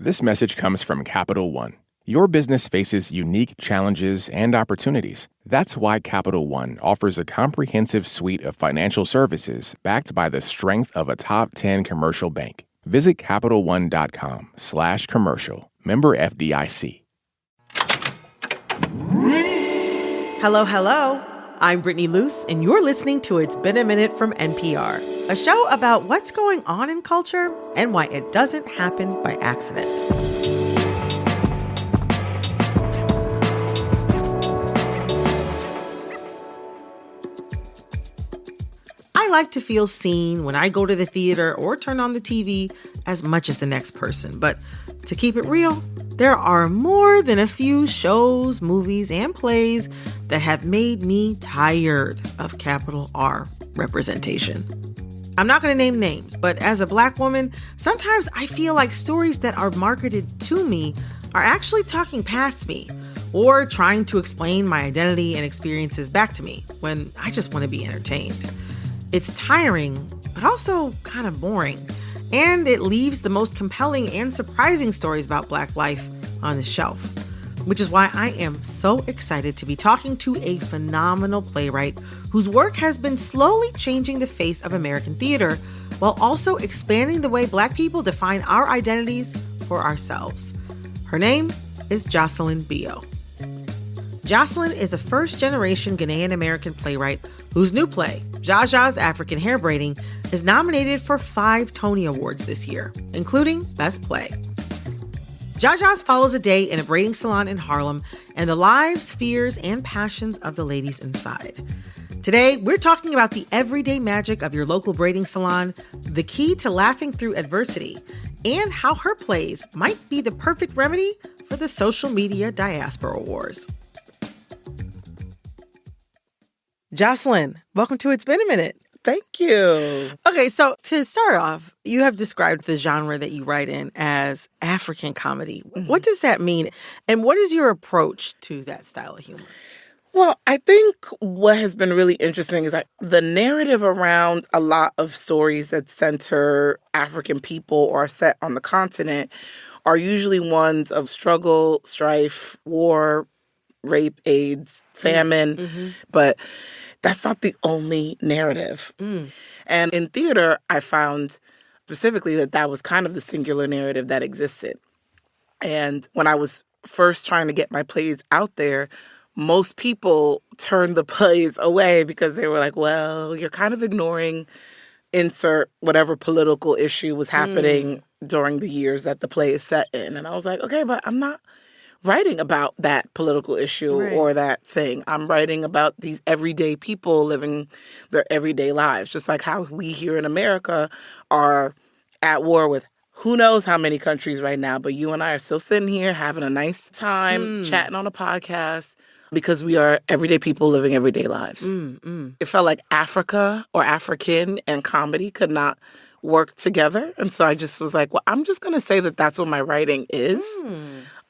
This message comes from Capital One. Your business faces unique challenges and opportunities. That's why Capital One offers a comprehensive suite of financial services backed by the strength of a top 10 commercial bank. Visit CapitalOne.com/commercial. Member FDIC. Hello, hello. I'm Brittany Luse, and you're listening to It's Been a Minute from NPR, a show about what's going on in culture and why it doesn't happen by accident. I like to feel seen when I go to the theater or turn on the TV as much as the next person. But to keep it real, there are more than a few shows, movies, and plays that have made me tired of capital R representation. I'm not going to name names, but as a Black woman, sometimes I feel like stories that are marketed to me are actually talking past me or trying to explain my identity and experiences back to me when I just want to be entertained. It's tiring, but also kind of boring. And it leaves the most compelling and surprising stories about Black life on the shelf, which is why I am so excited to be talking to a phenomenal playwright whose work has been slowly changing the face of American theater while also expanding the way Black people define our identities for ourselves. Her name is Jocelyn Bioh. Jocelyn is a first-generation Ghanaian-American playwright whose new play, Jaja's African Hair Braiding, is nominated for 5 Tony Awards this year, including Best Play. Jaja's follows a day in a braiding salon in Harlem and the lives, fears, and passions of the ladies inside. Today, we're talking about the everyday magic of your local braiding salon, the key to laughing through adversity, and how her plays might be the perfect remedy for the social media diaspora wars. Jocelyn, welcome to It's Been a Minute. Thank you. Okay, so to start off, you have described the genre that you write in as African comedy. Mm-hmm. What does that mean? And what is your approach to that style of humor? Well, I think what has been really interesting is that the narrative around a lot of stories that center African people or are set on the continent are usually ones of struggle, strife, war, rape, AIDS, famine. Mm-hmm. But that's not the only narrative. And in theater, I found specifically that was kind of the singular narrative that existed. And when I was first trying to get my plays out there, most people turned the plays away because they were like, well, you're kind of ignoring insert whatever political issue was happening during the years that the play is set in. And I was like, okay, but I'm not writing about that political issue or that thing. I'm writing about these everyday people living their everyday lives, just like how we here in America are at war with who knows how many countries right now, but you and I are still sitting here having a nice time, chatting on a podcast, because we are everyday people living everyday lives. It felt like Africa or African and comedy could not work together. And so I just was like, well, I'm just going to say that that's what my writing is.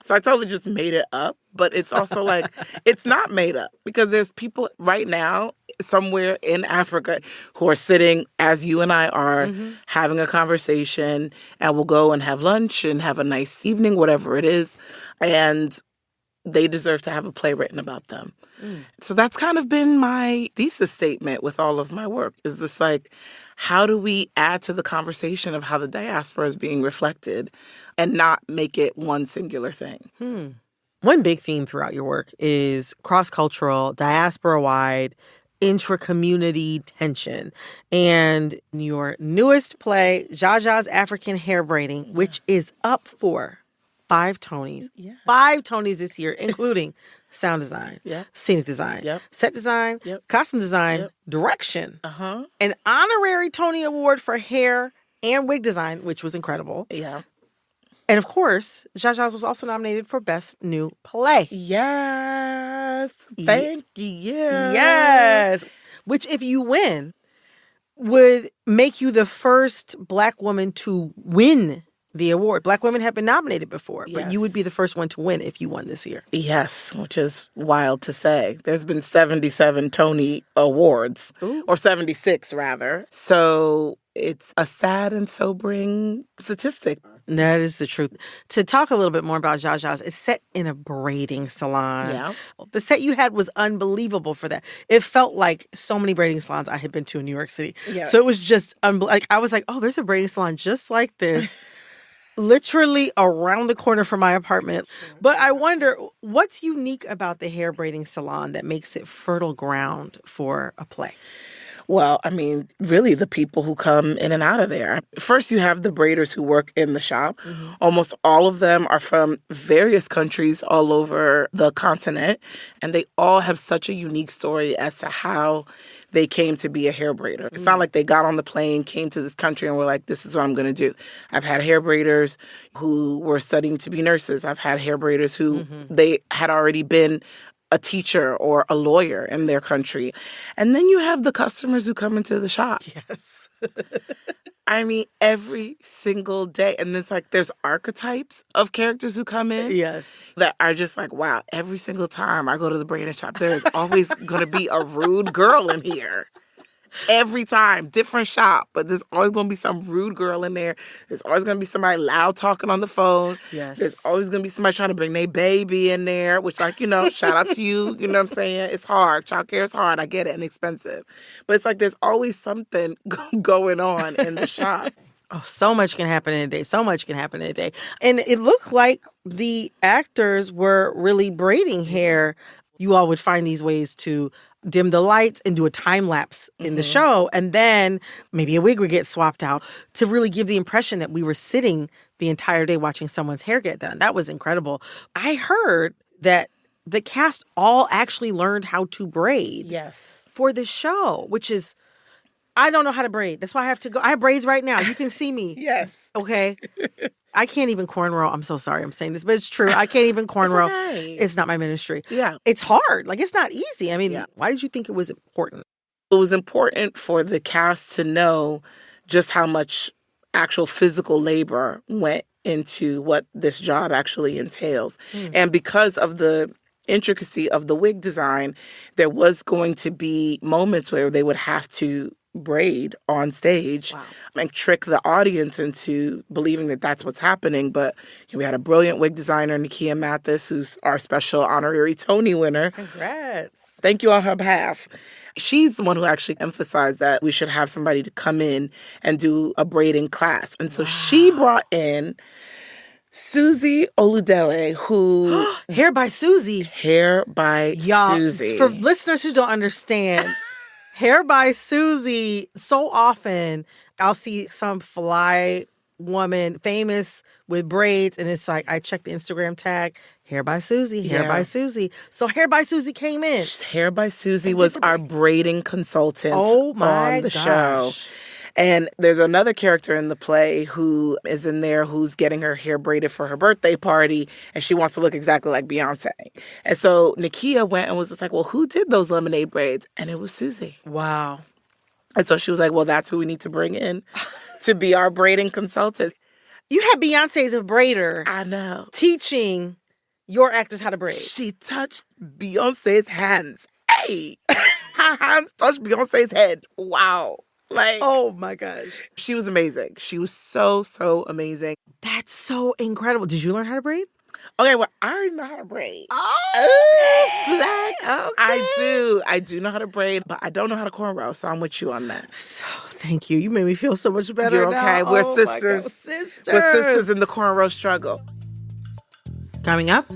So I totally just made it up, but it's also like, it's not made up because there's people right now somewhere in Africa who are sitting as you and I are having a conversation, and we'll go and have lunch and have a nice evening, whatever it is. And they deserve to have a play written about them. So that's kind of been my thesis statement with all of my work, is this like, how do we add to the conversation of how the diaspora is being reflected and not make it one singular thing? One big theme throughout your work is cross-cultural, diaspora-wide, intra-community tension. And your newest play, Jaja's African Hair Braiding, which is up for 5 Tonys. 5 Tonys this year, including sound design, scenic design, set design, costume design, direction, an honorary Tony Award for hair and wig design, which was incredible. And of course, Jaja's was also nominated for Best New Play. Yes. Thank you. Yes. Which, if you win, would make you the first Black woman to win the award. Black women have been nominated before, but you would be the first one to win if you won this year. Yes, which is wild to say. There's been 77 Tony Awards, or 76 rather. So it's a sad and sobering statistic. That is the truth. To talk a little bit more about Jaja's, it's set in a braiding salon. Yeah. The set you had was unbelievable for that. It felt like so many braiding salons I had been to in New York City. Yes. So it was just like I was like, oh, there's a braiding salon just like this, literally around the corner from my apartment. But I wonder, what's unique about the hair braiding salon that makes it fertile ground for a play? Well, I mean, really the people who come in and out of there. First, you have the braiders who work in the shop. Almost all of them are from various countries all over the continent, and they all have such a unique story as to how they came to be a hair braider. It's not like they got on the plane, came to this country, and were like, this is what I'm going to do. I've had hair braiders who were studying to be nurses. I've had hair braiders who they had already been a teacher or a lawyer in their country. And then you have the customers who come into the shop. Yes. I mean, every single day. And it's like there's archetypes of characters who come in Yes. that are just like, wow, every single time I go to the braiding shop, there's always going to be a rude girl in here. Every time, different shop, but there's always going to be some rude girl in there. There's always going to be somebody loud talking on the phone. Yes. There's always going to be somebody trying to bring their baby in there, which, like, shout out to you. You know what I'm saying? It's hard. Childcare is hard. I get it, and expensive. But it's like there's always something going on in the shop. Oh, so much can happen in a day. So much can happen in a day. And it looked like the actors were really braiding hair. You all would find these ways to dim the lights and do a time lapse in the show. And then maybe a wig would get swapped out to really give the impression that we were sitting the entire day watching someone's hair get done. That was incredible. I heard that the cast all actually learned how to braid Yes. for the show, which is, I don't know how to braid. That's why I have to go. I have braids right now. You can see me. Yes. Okay. I can't even cornrow. I'm so sorry I'm saying this, but it's true. I can't even cornrow. Okay. It's not my ministry. Yeah. It's hard. Like, it's not easy. I mean, Yeah. why did you think it was important? It was important for the cast to know just how much actual physical labor went into what this job actually entails. And because of the intricacy of the wig design, there was going to be moments where they would have to braid on stage and trick the audience into believing that that's what's happening. But we had a brilliant wig designer, Nakia Mathis, who's our special honorary Tony winner. Congrats. Thank you on her behalf. She's the one who actually emphasized that we should have somebody to come in and do a braiding class. And so she brought in Susie Oludele, who... Hair by Susie. Hair by Y'all, Susie. for listeners who don't understand, Hair by Susie, so often I'll see some fly woman, famous with braids, and it's like, I check the Instagram tag, Hair by Susie, Hair by Susie. So Hair by Susie came in. Hair by Susie was our braiding consultant on the show. And there's another character in the play who is in there who's getting her hair braided for her birthday party, and she wants to look exactly like Beyonce. And so Nakia went and was just like, well, who did those lemonade braids? And it was Susie. Wow. And so she was like, well, that's who we need to bring in to be our braiding consultant. You had Beyonce as a braider. I know. Teaching your actors how to braid. She touched Beyonce's hands. Hey! Her hands touched Beyonce's head. Wow. Like, oh my gosh. She was amazing. She was so, so amazing. That's so incredible. Did you learn how to braid? Okay, well, I already know how to braid. Oh, flex. Okay. I do know how to braid, but I don't know how to cornrow, so I'm with you on that. So, thank you. You made me feel so much better. You're okay. Now. We're oh sisters. We're sisters in the cornrow struggle. Coming up,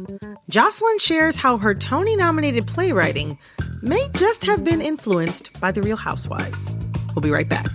Jocelyn shares how her Tony-nominated playwriting may just have been influenced by The Real Housewives. We'll be right back.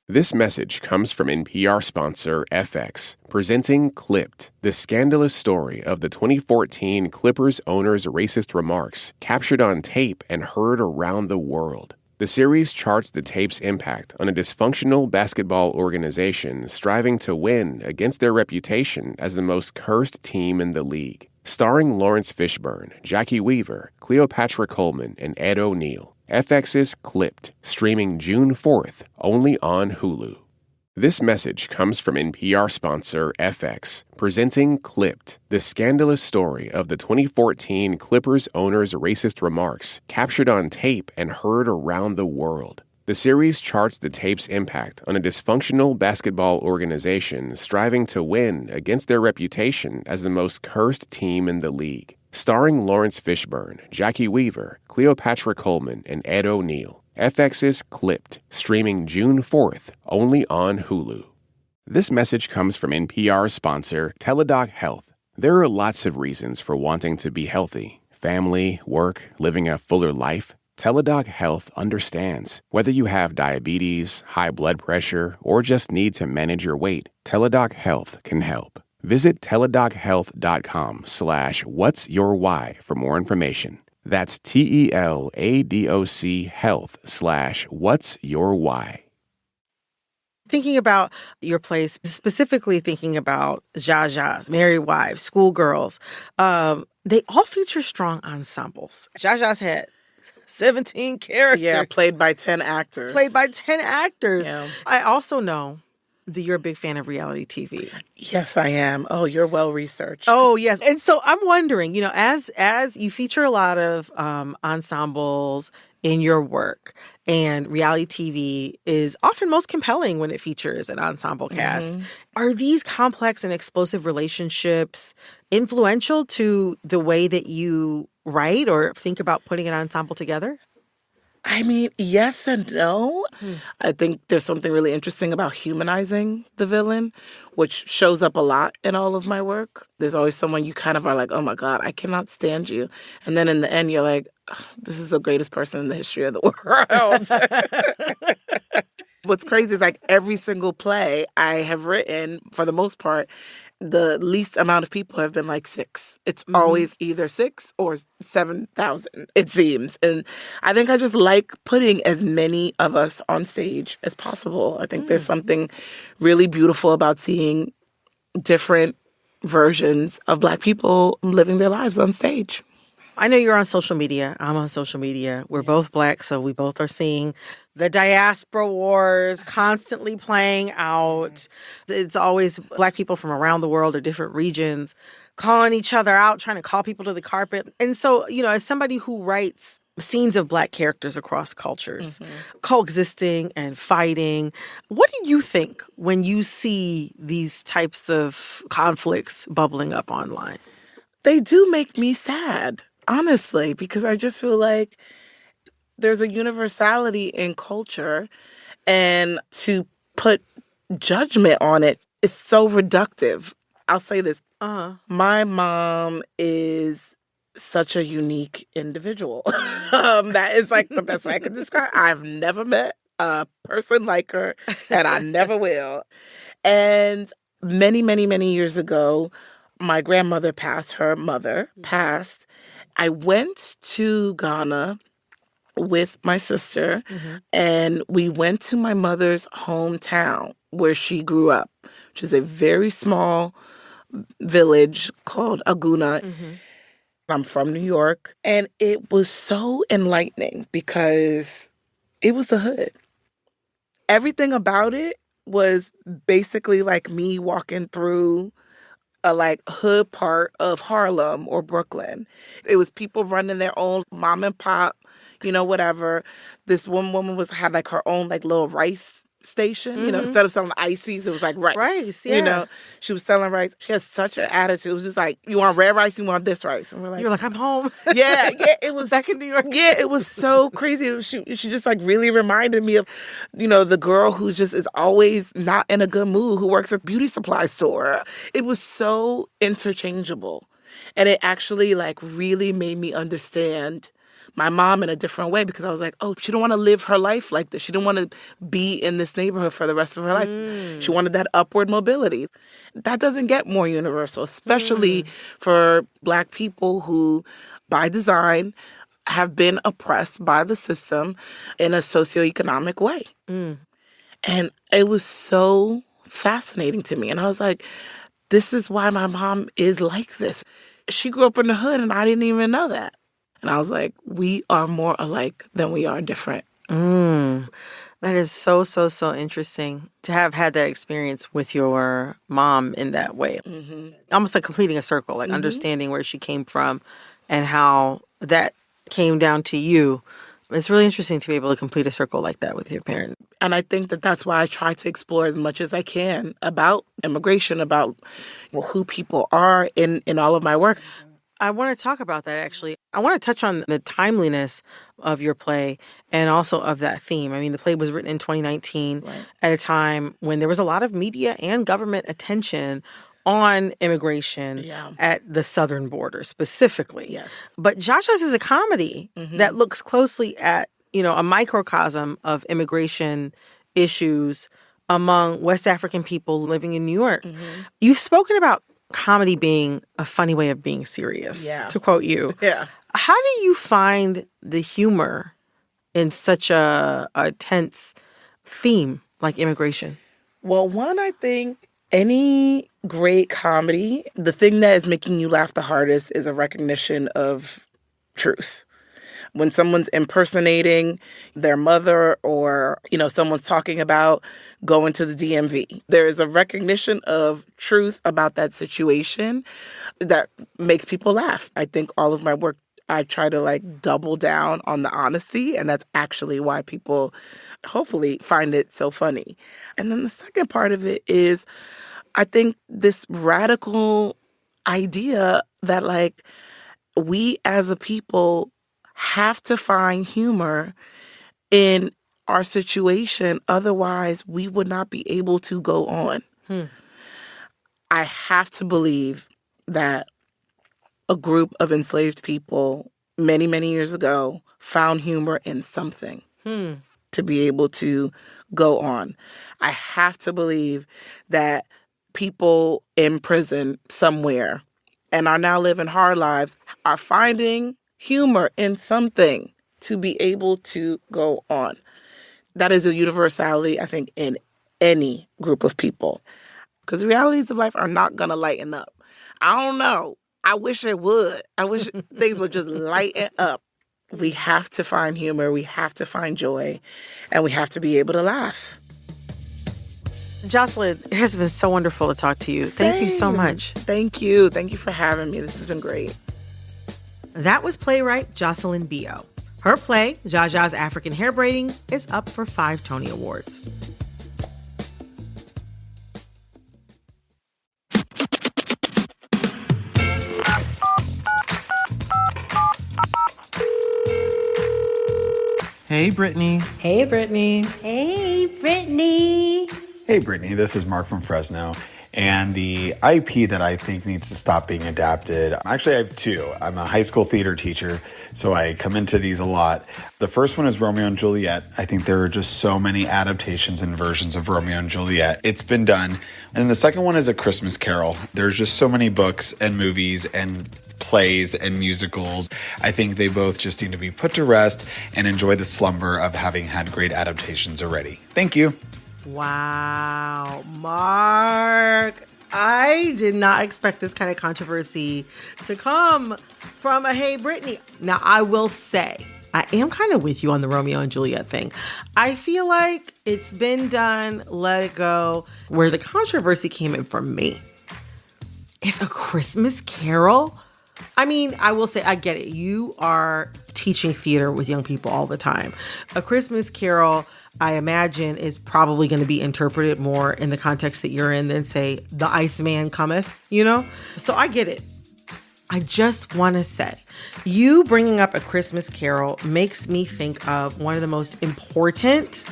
This message comes from NPR sponsor FX, presenting Clipped, the scandalous story of the 2014 Clippers owner's racist remarks captured on tape and heard around the world. The series charts the tape's impact on a dysfunctional basketball organization striving to win against their reputation as the most cursed team in the league. Starring Lawrence Fishburne, Jackie Weaver, Cleopatra Coleman, and Ed O'Neill. FX's Clipped, streaming June 4th, only on Hulu. This message comes from NPR sponsor FX, presenting Clipped, the scandalous story of the 2014 Clippers owner's racist remarks captured on tape and heard around the world. The series charts the tape's impact on a dysfunctional basketball organization striving to win against their reputation as the most cursed team in the league. Starring Lawrence Fishburne, Jackie Weaver, Cleopatra Coleman, and Ed O'Neill. FX's Clipped, streaming June 4th, only on Hulu. This message comes from NPR sponsor Teladoc Health. There are lots of reasons for wanting to be healthy. Family, work, living a fuller life. Teladoc Health understands. Whether you have diabetes, high blood pressure, or just need to manage your weight, Teladoc Health can help. Visit teladochealth.com/what's your why for more information. That's TELADOC health/what's your why. Thinking about your plays, specifically thinking about Jajas, Married Wives, Schoolgirls, they all feature strong ensembles. Jaja's had 17 characters. Yeah, played by 10 actors. Yeah. I also know that you're a big fan of reality TV. Yes, I am. Oh, you're well researched. Oh, yes. And so I'm wondering, as you feature a lot of ensembles in your work, and reality TV is often most compelling when it features an ensemble cast. Are these complex and explosive relationships influential to the way that you write or think about putting an ensemble together? I mean, yes and no. I think there's something really interesting about humanizing the villain, which shows up a lot in all of my work. There's always someone you kind of are like, oh my God, I cannot stand you. And then in the end, you're like, this is the greatest person in the history of the world. What's crazy is like every single play I have written, for the most part, the least amount of people have been like 6. It's always either 6 or 7,000, it seems. And I think I just like putting as many of us on stage as possible. I think there's something really beautiful about seeing different versions of Black people living their lives on stage. I know you're on social media. I'm on social media. We're both Black, so we both are seeing the diaspora wars constantly playing out. It's always Black people from around the world or different regions calling each other out, trying to call people to the carpet. And so, as somebody who writes scenes of Black characters across cultures, coexisting and fighting, what do you think when you see these types of conflicts bubbling up online? They do make me sad, honestly, because I just feel like there's a universality in culture, and to put judgment on it is so reductive. I'll say this. My mom is such a unique individual. That is like the best way I can describe. I've never met a person like her, and I never will. And many, many, many years ago, my grandmother passed, her mother passed. I went to Ghana with my sister, and we went to my mother's hometown where she grew up, which is a very small village called Aguna. I'm from New York, and it was so enlightening because it was the hood. Everything about it was basically like me walking through a like hood part of Harlem or Brooklyn. It was people running their own mom and pop, whatever. This one woman had like her own like little rice station, instead of selling ices, it was like rice. Rice, yeah. She was selling rice. She had such an attitude. It was just like, you want red rice, you want this rice. And we're like, you're like, I'm home. Yeah, it was back in New York. Yeah, it was so crazy. She just like really reminded me of, the girl who just is always not in a good mood, who works at a beauty supply store. It was so interchangeable. And it actually like really made me understand my mom in a different way, because I was like, oh, she don't want to live her life like this. She didn't want to be in this neighborhood for the rest of her life. She wanted that upward mobility. That doesn't get more universal, especially for Black people who, by design, have been oppressed by the system in a socioeconomic way. And it was so fascinating to me. And I was like, this is why my mom is like this. She grew up in the hood, and I didn't even know that. And I was like, we are more alike than we are different. That is so, so, so interesting to have had that experience with your mom in that way. Almost like completing a circle, like understanding where she came from and how that came down to you It's really interesting to be able to complete a circle like that with your parent. And I think that that's why I try to explore as much as I can about immigration, about who people are in all of my work. I want to talk about that, actually. I want to touch on the timeliness of your play and also of that theme. I mean, the play was written in 2019 at a time when there was a lot of media and government attention on immigration at the southern border specifically. Yes. But Jaja's is a comedy that looks closely at, a microcosm of immigration issues among West African people living in New York. You've spoken about comedy being a funny way of being serious, to quote you. Yeah. How do you find the humor in such a tense theme like immigration? Well, one, I think any great comedy, the thing that is making you laugh the hardest is a recognition of truth. When someone's impersonating their mother or, someone's talking about going to the DMV, there is a recognition of truth about that situation that makes people laugh. I think all of my work, I try to double down on the honesty, and that's actually why people hopefully find it so funny. And then the second part of it is, I think this radical idea that we as a people have to find humor in our situation. Otherwise, we would not be able to go on. I have to believe that a group of enslaved people many, many years ago found humor in something to be able to go on. I have to believe that people in prison somewhere and are now living hard lives are finding humor in something to be able to go on. That is a universality, I think, in any group of people. Because the realities of life are not going to lighten up. I don't know. I wish it would. I wish things would just lighten up. We have to find humor. We have to find joy. And we have to be able to laugh. Jocelyn, it has been so wonderful to talk to you. Thank you so much. Thank you. Thank you for having me. This has been great. That was playwright Jocelyn Bioh. Her play, Jaja's African Hair Braiding, is up for 5 Tony Awards. Hey, Brittany. Hey, Brittany. Hey, Brittany. Hey, Brittany. This is Mark from Fresno. And the IP that I think needs to stop being adapted, actually I have 2. I'm a high school theater teacher, so I come into these a lot. The first one is Romeo and Juliet. I think there are just so many adaptations and versions of Romeo and Juliet. It's been done. And the second one is A Christmas Carol. There's just so many books and movies and plays and musicals. I think they both just need to be put to rest and enjoy the slumber of having had great adaptations already. Thank you. Wow, Mark. I did not expect this kind of controversy to come from a Hey Brittany. Now, I will say, I am kind of with you on the Romeo and Juliet thing. I feel like it's been done, let it go. Where the controversy came in for me is A Christmas Carol. I mean, I will say, I get it. You are teaching theater with young people all the time. A Christmas Carol, I imagine, is probably going to be interpreted more in the context that you're in than, say, The Iceman Cometh, So I get it. I just want to say, you bringing up A Christmas Carol makes me think of one of the most important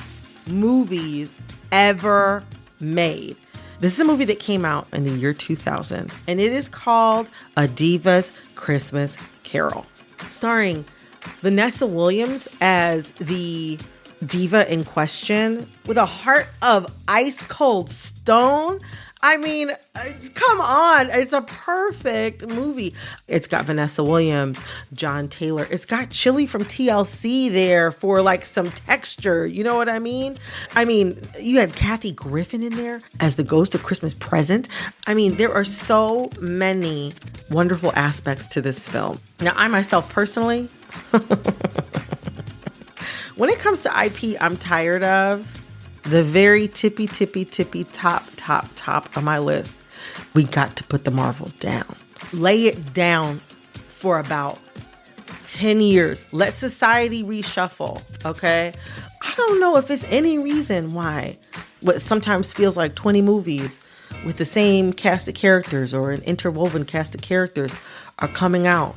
movies ever made. This is a movie that came out in the year 2000, and it is called A Diva's Christmas Carol, starring Vanessa Williams as the diva in question with a heart of ice cold stone. I mean, come on. It's a perfect movie. It's got Vanessa Williams, John Taylor. It's got Chili from TLC there for some texture. You know what I mean? I mean, you had Kathy Griffin in there as the ghost of Christmas Present. I mean, there are so many wonderful aspects to this film. Now, I myself personally, when it comes to IP, I'm tired of the very tippy top of my list. We got to put the Marvel down. Lay it down for about 10 years. Let society reshuffle, okay? I don't know if there's any reason why what sometimes feels like 20 movies with the same cast of characters or an interwoven cast of characters are coming out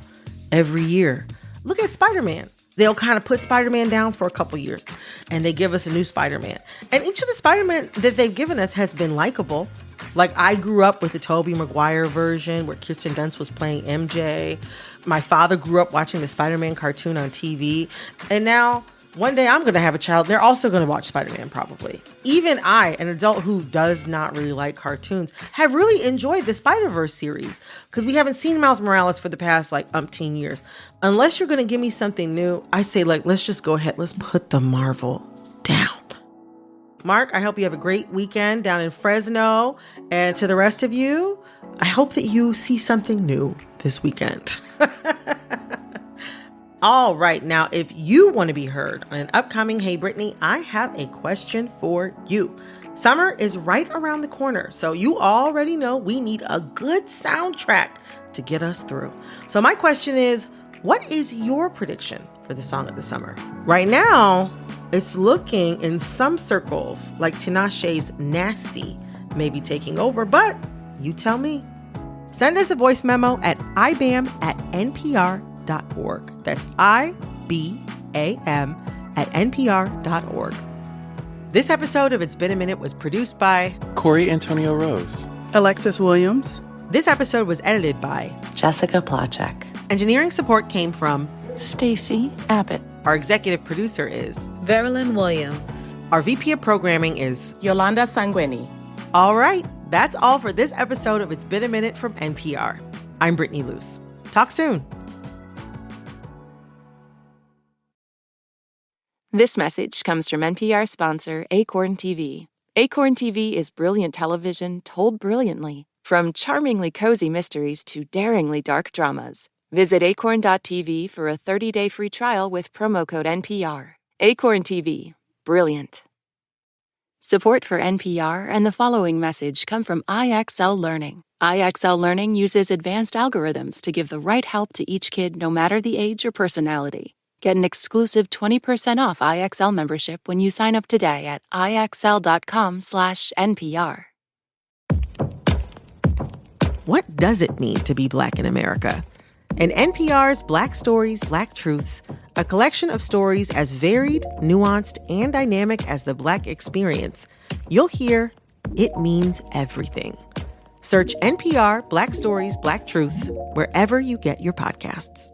every year. Look at Spider-Man. They'll kind of put Spider-Man down for a couple years and they give us a new Spider-Man. And each of the Spider-Man that they've given us has been likable. Like, I grew up with the Tobey Maguire version where Kirsten Dunst was playing MJ. My father grew up watching the Spider-Man cartoon on TV. And now, one day I'm going to have a child. They're also going to watch Spider-Man probably. Even I, an adult who does not really like cartoons, have really enjoyed the Spider-Verse series because we haven't seen Miles Morales for the past umpteen years. Unless you're going to give me something new, I say let's just go ahead. Let's put the Marvel down. Mark, I hope you have a great weekend down in Fresno. And to the rest of you, I hope that you see something new this weekend. All right, now, if you want to be heard on an upcoming Hey Brittany, I have a question for you. Summer is right around the corner, so you already know we need a good soundtrack to get us through. So my question is, what is your prediction for the song of the summer? Right now, it's looking in some circles like Tinashe's Nasty may be taking over, but you tell me. Send us a voice memo at ibam@npr.org. That's IBAM@npr.org. This episode of It's Been a Minute was produced by Corey Antonio Rose, Alexis Williams. This episode was edited by Jessica Plachek. Engineering support came from Stacy Abbott. Our executive producer is Veralyn Williams. Our VP of programming is Yolanda Sanguini. All right, that's all for this episode of It's Been a Minute from NPR. I'm Brittany Luse. Talk soon. This message comes from NPR sponsor Acorn TV. Acorn TV is brilliant television told brilliantly, from charmingly cozy mysteries to daringly dark dramas. Visit acorn.tv for a 30-day free trial with promo code NPR. Acorn TV. Brilliant. Support for NPR and the following message come from IXL Learning. IXL Learning uses advanced algorithms to give the right help to each kid no matter the age or personality. Get an exclusive 20% off IXL membership when you sign up today at IXL.com/NPR. What does it mean to be Black in America? In NPR's Black Stories, Black Truths, a collection of stories as varied, nuanced, and dynamic as the Black experience, you'll hear it means everything. Search NPR Black Stories, Black Truths wherever you get your podcasts.